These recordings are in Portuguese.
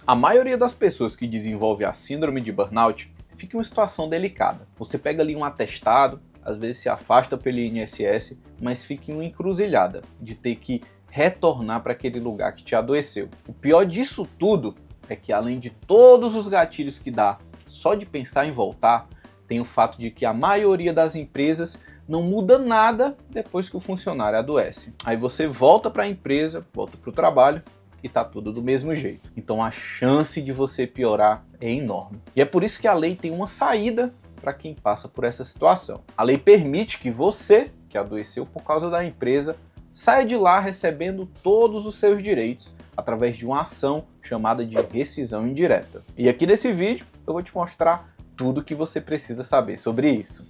A maioria das pessoas que desenvolve a síndrome de burnout fica em uma situação delicada. Você pega ali um atestado, às vezes se afasta pelo INSS, mas fica em uma encruzilhada de ter que retornar para aquele lugar que te adoeceu. O pior disso tudo é que, além de todos os gatilhos que dá só de pensar em voltar, tem o fato de que a maioria das empresas não muda nada depois que o funcionário adoece. Aí você volta para a empresa, volta para o trabalho e tá tudo do mesmo jeito. Então a chance de você piorar é enorme. E é por isso que a lei tem uma saída para quem passa por essa situação. A lei permite que você, que adoeceu por causa da empresa, saia de lá recebendo todos os seus direitos através de uma ação chamada de rescisão indireta. E aqui nesse vídeo eu vou te mostrar tudo o que você precisa saber sobre isso.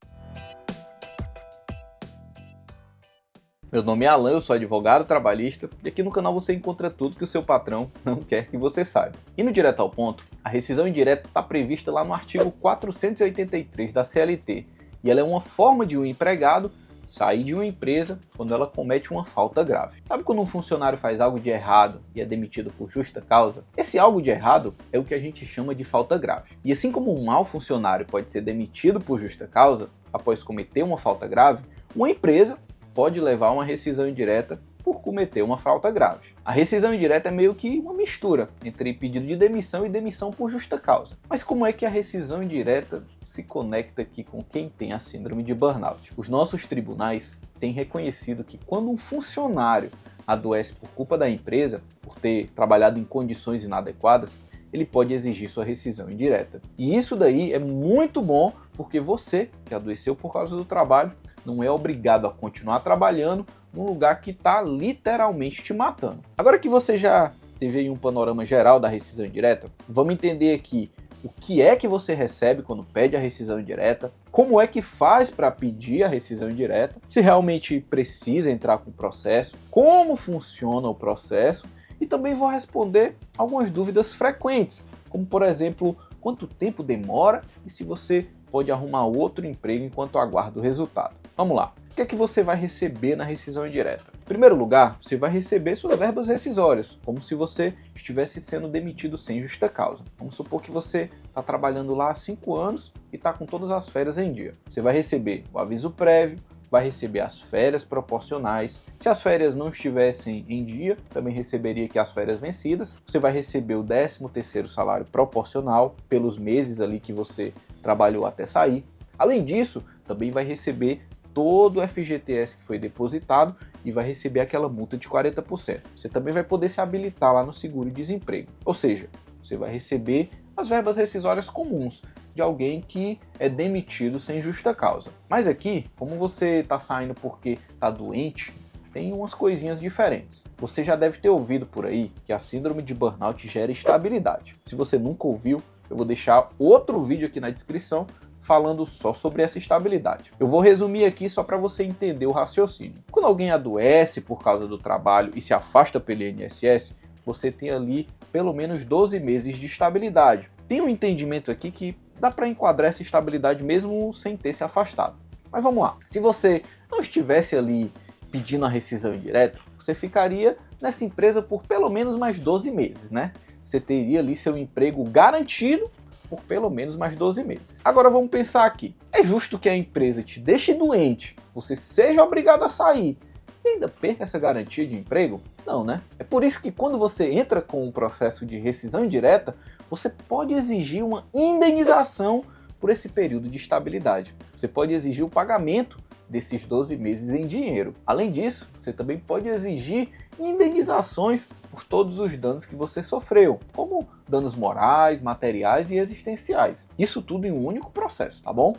Meu nome é Alan, eu sou advogado trabalhista e aqui no canal você encontra tudo que o seu patrão não quer que você saiba. E no Direto ao Ponto, a rescisão indireta está prevista lá no artigo 483 da CLT e ela é uma forma de um empregado sair de uma empresa quando ela comete uma falta grave. Sabe quando um funcionário faz algo de errado e é demitido por justa causa? Esse algo de errado é o que a gente chama de falta grave. E assim como um mau funcionário pode ser demitido por justa causa após cometer uma falta grave, uma empresa pode levar uma rescisão indireta por cometer uma falta grave. A rescisão indireta é meio que uma mistura entre pedido de demissão e demissão por justa causa. Mas como é que a rescisão indireta se conecta aqui com quem tem a síndrome de burnout? Os nossos tribunais têm reconhecido que quando um funcionário adoece por culpa da empresa, por ter trabalhado em condições inadequadas, ele pode exigir sua rescisão indireta. E isso daí é muito bom porque você, que adoeceu por causa do trabalho, não é obrigado a continuar trabalhando num lugar que está literalmente te matando. Agora que você já teve aí um panorama geral da rescisão indireta, vamos entender aqui o que é que você recebe quando pede a rescisão indireta, como é que faz para pedir a rescisão indireta, se realmente precisa entrar com o processo, como funciona o processo e também vou responder algumas dúvidas frequentes, como por exemplo, quanto tempo demora e se você pode arrumar outro emprego enquanto aguarda o resultado. Vamos lá. O que é que você vai receber na rescisão indireta? Em primeiro lugar, você vai receber suas verbas rescisórias, como se você estivesse sendo demitido sem justa causa. Vamos supor que você está trabalhando lá há 5 anos e está com todas as férias em dia. Você vai receber o aviso prévio, vai receber as férias proporcionais. Se as férias não estivessem em dia, também receberia aqui as férias vencidas. Você vai receber o 13º salário proporcional pelos meses ali que você trabalhou até sair. Além disso, também vai receber todo o FGTS que foi depositado e vai receber aquela multa de 40%. Você também vai poder se habilitar lá no seguro-desemprego. Ou seja, você vai receber as verbas rescisórias comuns de alguém que é demitido sem justa causa. Mas aqui, como você está saindo porque está doente, tem umas coisinhas diferentes. Você já deve ter ouvido por aí que a síndrome de burnout gera estabilidade. Se você nunca ouviu, eu vou deixar outro vídeo aqui na descrição falando só sobre essa estabilidade. Eu vou resumir aqui só para você entender o raciocínio. Quando alguém adoece por causa do trabalho e se afasta pelo INSS, você tem ali pelo menos 12 meses de estabilidade. Tem um entendimento aqui que dá para enquadrar essa estabilidade mesmo sem ter se afastado. Mas vamos lá. Se você não estivesse ali pedindo a rescisão indireta, você ficaria nessa empresa por pelo menos mais 12 meses, né? Você teria ali seu emprego garantido por pelo menos mais 12 meses. Agora vamos pensar aqui. É justo que a empresa te deixe doente, você seja obrigado a sair e ainda perca essa garantia de emprego? Não, né? É por isso que quando você entra com um processo de rescisão indireta, você pode exigir uma indenização por esse período de estabilidade. Você pode exigir o pagamento desses 12 meses em dinheiro. Além disso, você também pode exigir indenizações por todos os danos que você sofreu, como danos morais, materiais e existenciais. Isso tudo em um único processo, tá bom?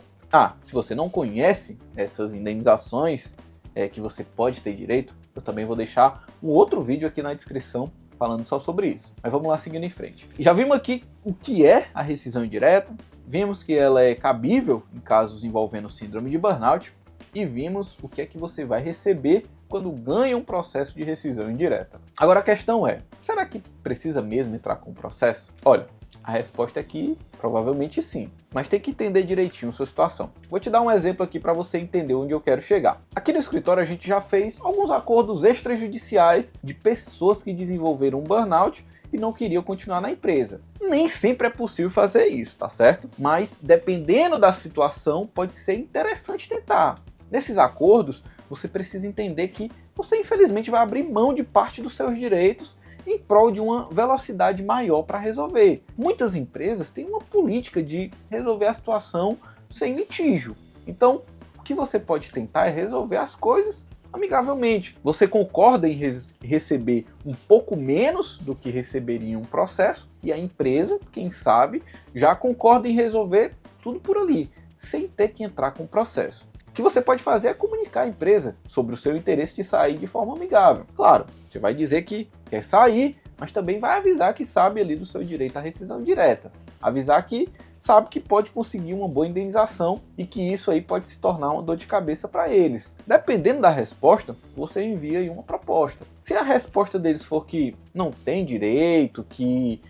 Se você não conhece essas indenizações que você pode ter direito, eu também vou deixar um outro vídeo aqui na descrição falando só sobre isso. Mas vamos lá seguindo em frente. E já vimos aqui o que é a rescisão indireta, vimos que ela é cabível em casos envolvendo síndrome de burnout e vimos o que é que você vai receber quando ganha um processo de rescisão indireta. Agora a questão é, será que precisa mesmo entrar com o processo? Olha, a resposta é que provavelmente sim, mas tem que entender direitinho a sua situação. Vou te dar um exemplo aqui para você entender onde eu quero chegar. Aqui no escritório a gente já fez alguns acordos extrajudiciais de pessoas que desenvolveram um burnout e não queriam continuar na empresa. Nem sempre é possível fazer isso, tá certo? Mas dependendo da situação, pode ser interessante tentar. Nesses acordos, você precisa entender que você infelizmente vai abrir mão de parte dos seus direitos em prol de uma velocidade maior para resolver. Muitas empresas têm uma política de resolver a situação sem litígio. Então, o que você pode tentar é resolver as coisas amigavelmente. Você concorda em receber um pouco menos do que receberia em um processo, e a empresa, quem sabe, já concorda em resolver tudo por ali, sem ter que entrar com o processo. O que você pode fazer é comunicar à empresa sobre o seu interesse de sair de forma amigável. Claro, você vai dizer que quer sair, mas também vai avisar que sabe ali do seu direito à rescisão direta. Avisar que sabe que pode conseguir uma boa indenização e que isso aí pode se tornar uma dor de cabeça para eles. Dependendo da resposta, você envia aí uma proposta. Se a resposta deles for que não tem direito, que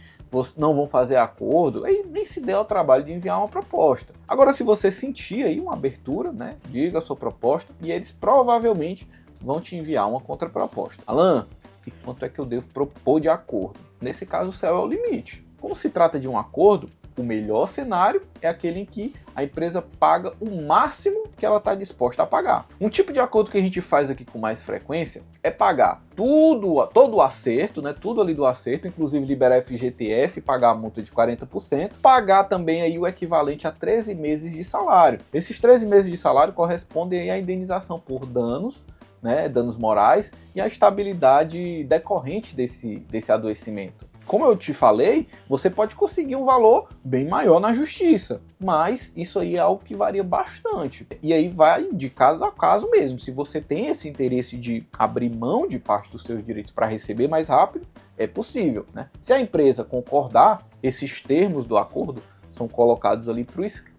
não vão fazer acordo, aí nem se dê ao trabalho de enviar uma proposta. Agora, se você sentir aí uma abertura, né, diga a sua proposta e eles provavelmente vão te enviar uma contraproposta. Alan, e quanto é que eu devo propor de acordo? Nesse caso, o céu é o limite. Como se trata de um acordo, o melhor cenário é aquele em que a empresa paga o máximo que ela está disposta a pagar. Um tipo de acordo que a gente faz aqui com mais frequência é pagar todo o acerto, né, tudo ali do acerto, inclusive liberar FGTS e pagar a multa de 40%, pagar também aí o equivalente a 13 meses de salário. Esses 13 meses de salário correspondem aí à indenização por danos, né, danos morais e a estabilidade decorrente desse adoecimento. Como eu te falei, você pode conseguir um valor bem maior na justiça, mas isso aí é algo que varia bastante. E aí vai de caso a caso mesmo. Se você tem esse interesse de abrir mão de parte dos seus direitos para receber mais rápido, é possível, né? Se a empresa concordar, esses termos do acordo são colocados ali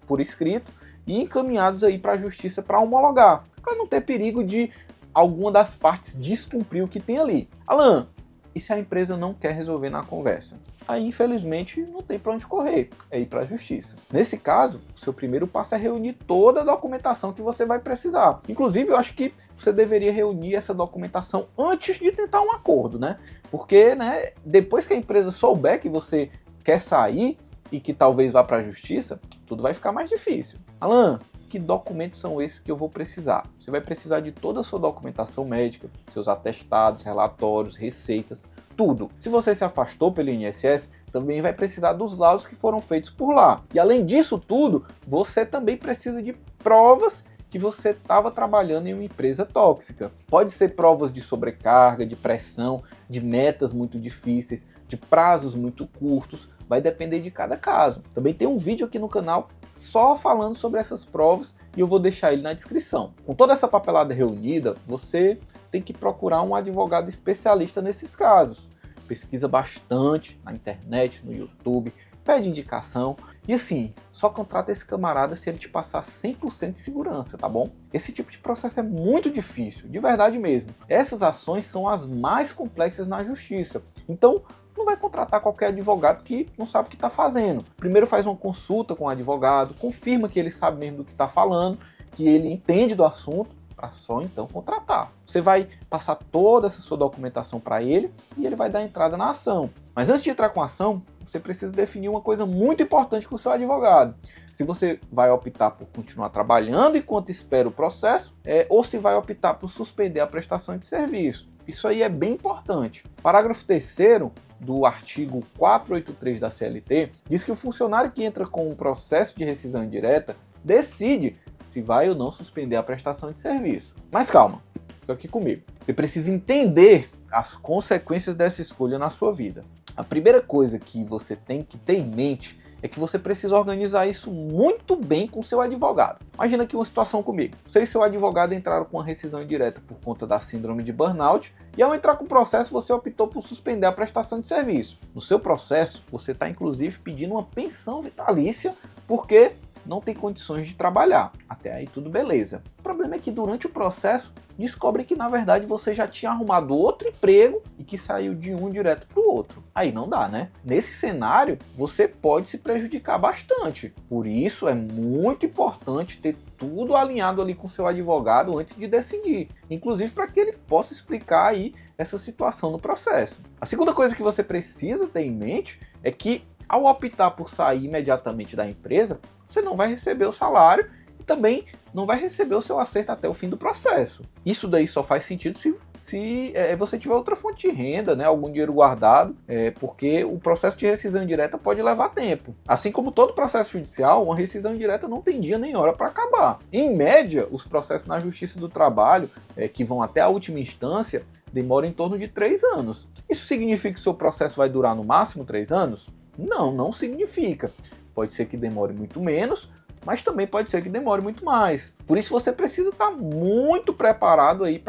por escrito e encaminhados aí para a justiça para homologar, para não ter perigo de alguma das partes descumprir o que tem ali. Alan, e se a empresa não quer resolver na conversa? Aí, infelizmente, não tem para onde correr, é ir para a justiça. Nesse caso, o seu primeiro passo é reunir toda a documentação que você vai precisar. Inclusive, eu acho que você deveria reunir essa documentação antes de tentar um acordo, né? Porque, né, depois que a empresa souber que você quer sair e que talvez vá para a justiça, tudo vai ficar mais difícil. Alan, que documentos são esses que eu vou precisar? Você vai precisar de toda a sua documentação médica, seus atestados, relatórios, receitas, tudo. Se você se afastou pelo INSS, também vai precisar dos laudos que foram feitos por lá. E além disso tudo, você também precisa de provas que você estava trabalhando em uma empresa tóxica. Pode ser provas de sobrecarga, de pressão, de metas muito difíceis, de prazos muito curtos, vai depender de cada caso. Também tem um vídeo aqui no canal só falando sobre essas provas e eu vou deixar ele na descrição. Com toda essa papelada reunida, você tem que procurar um advogado especialista nesses casos. Pesquisa bastante na internet, no YouTube, pede indicação e assim, só contrata esse camarada se ele te passar 100% de segurança, tá bom? Esse tipo de processo é muito difícil, de verdade mesmo. Essas ações são as mais complexas na justiça, então não vai contratar qualquer advogado que não sabe o que está fazendo. Primeiro faz uma consulta com o advogado, confirma que ele sabe mesmo do que está falando, que ele entende do assunto, para só então contratar. Você vai passar toda essa sua documentação para ele e ele vai dar entrada na ação. Mas antes de entrar com a ação, você precisa definir uma coisa muito importante com o seu advogado. Se você vai optar por continuar trabalhando enquanto espera o processo, ou se vai optar por suspender a prestação de serviço. Isso aí é bem importante. Parágrafo 3º do artigo 483 da CLT diz que o funcionário que entra com um processo de rescisão indireta decide se vai ou não suspender a prestação de serviço. Mas calma, fica aqui comigo. Você precisa entender as consequências dessa escolha na sua vida. A primeira coisa que você tem que ter em mente é que você precisa organizar isso muito bem com seu advogado. Imagina aqui uma situação comigo. Você e seu advogado entraram com uma rescisão indireta por conta da síndrome de burnout e ao entrar com o processo você optou por suspender a prestação de serviço. No seu processo, você está inclusive pedindo uma pensão vitalícia porque não tem condições de trabalhar. Até aí tudo beleza. O problema é que durante o processo descobre que na verdade você já tinha arrumado outro emprego e que saiu de um direto para o outro. Aí não dá, né? Nesse cenário, você pode se prejudicar bastante. Por isso é muito importante ter tudo alinhado ali com seu advogado antes de decidir. Inclusive para que ele possa explicar aí essa situação no processo. A segunda coisa que você precisa ter em mente é que ao optar por sair imediatamente da empresa, você não vai receber o salário e também não vai receber o seu acerto até o fim do processo. Isso daí só faz sentido se você tiver outra fonte de renda, né, algum dinheiro guardado, porque o processo de rescisão indireta pode levar tempo. Assim como todo processo judicial, uma rescisão indireta não tem dia nem hora para acabar. Em média, os processos na Justiça do Trabalho, que vão até a última instância, demoram em torno de 3 anos. Isso significa que o seu processo vai durar no máximo 3 anos? Não, não significa. Pode ser que demore muito menos, mas também pode ser que demore muito mais. Por isso você precisa estar muito preparado aí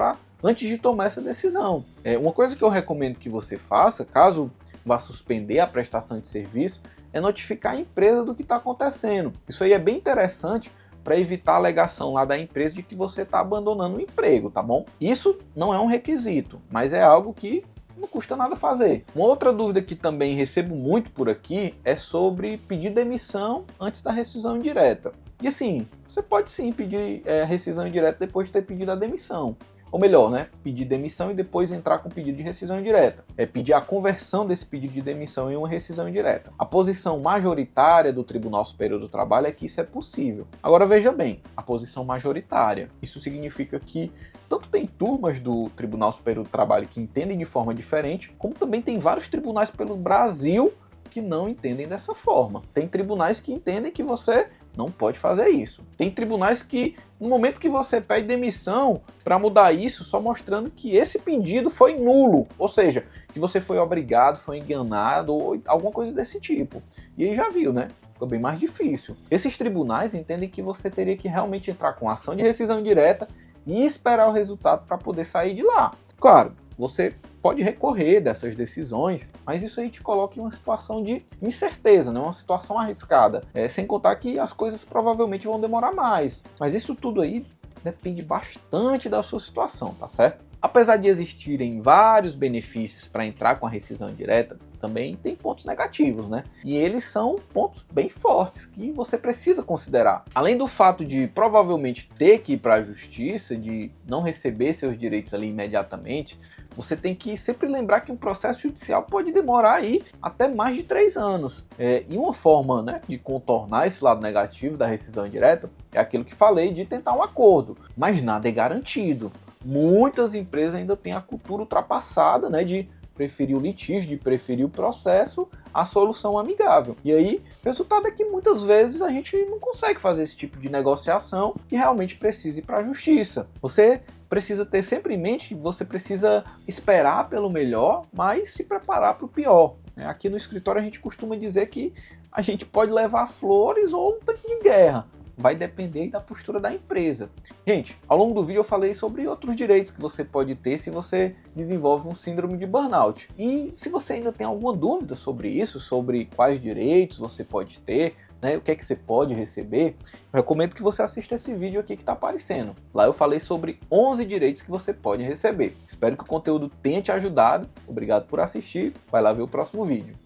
antes de tomar essa decisão. Uma coisa que eu recomendo que você faça, caso vá suspender a prestação de serviço, é notificar a empresa do que está acontecendo. Isso aí é bem interessante para evitar a alegação lá da empresa de que você está abandonando o emprego, tá bom? Isso não é um requisito, mas é algo que não custa nada fazer. Uma outra dúvida que também recebo muito por aqui é sobre pedir demissão antes da rescisão indireta. E assim, você pode sim pedir rescisão indireta depois de ter pedido a demissão. Ou melhor, né? Pedir demissão e depois entrar com pedido de rescisão indireta. Pedir a conversão desse pedido de demissão em uma rescisão indireta. A posição majoritária do Tribunal Superior do Trabalho é que isso é possível. Agora veja bem, a posição majoritária. Isso significa que tanto tem turmas do Tribunal Superior do Trabalho que entendem de forma diferente, como também tem vários tribunais pelo Brasil que não entendem dessa forma. Tem tribunais que entendem que você não pode fazer isso. Tem tribunais que, no momento que você pede demissão, para mudar isso, só mostrando que esse pedido foi nulo, ou seja, que você foi obrigado, foi enganado, ou alguma coisa desse tipo. E aí já viu, né? Ficou bem mais difícil. Esses tribunais entendem que você teria que realmente entrar com ação de rescisão indireta e esperar o resultado para poder sair de lá. Claro, você pode recorrer dessas decisões, mas isso aí te coloca em uma situação de incerteza, né? Uma situação arriscada. Sem contar que as coisas provavelmente vão demorar mais. Mas isso tudo aí depende bastante da sua situação, tá certo? Apesar de existirem vários benefícios para entrar com a rescisão indireta, também tem pontos negativos, né? E eles são pontos bem fortes que você precisa considerar. Além do fato de provavelmente ter que ir para a justiça, de não receber seus direitos ali imediatamente, você tem que sempre lembrar que um processo judicial pode demorar aí até mais de 3 anos. E uma forma, né, de contornar esse lado negativo da rescisão indireta é aquilo que falei de tentar um acordo, mas nada é garantido. Muitas empresas ainda têm a cultura ultrapassada, né, de preferir o litígio, de preferir o processo à solução amigável. E aí, o resultado é que muitas vezes a gente não consegue fazer esse tipo de negociação e realmente precisa ir para a justiça. Você precisa ter sempre em mente que você precisa esperar pelo melhor, mas se preparar para o pior. Aqui no escritório a gente costuma dizer que a gente pode levar flores ou um tanque de guerra. Vai depender da postura da empresa. Gente, ao longo do vídeo eu falei sobre outros direitos que você pode ter se você desenvolve um síndrome de burnout. E se você ainda tem alguma dúvida sobre isso, sobre quais direitos você pode ter, né, o que é que você pode receber, eu recomendo que você assista esse vídeo aqui que está aparecendo. Lá eu falei sobre 11 direitos que você pode receber. Espero que o conteúdo tenha te ajudado. Obrigado por assistir. Vai lá ver o próximo vídeo.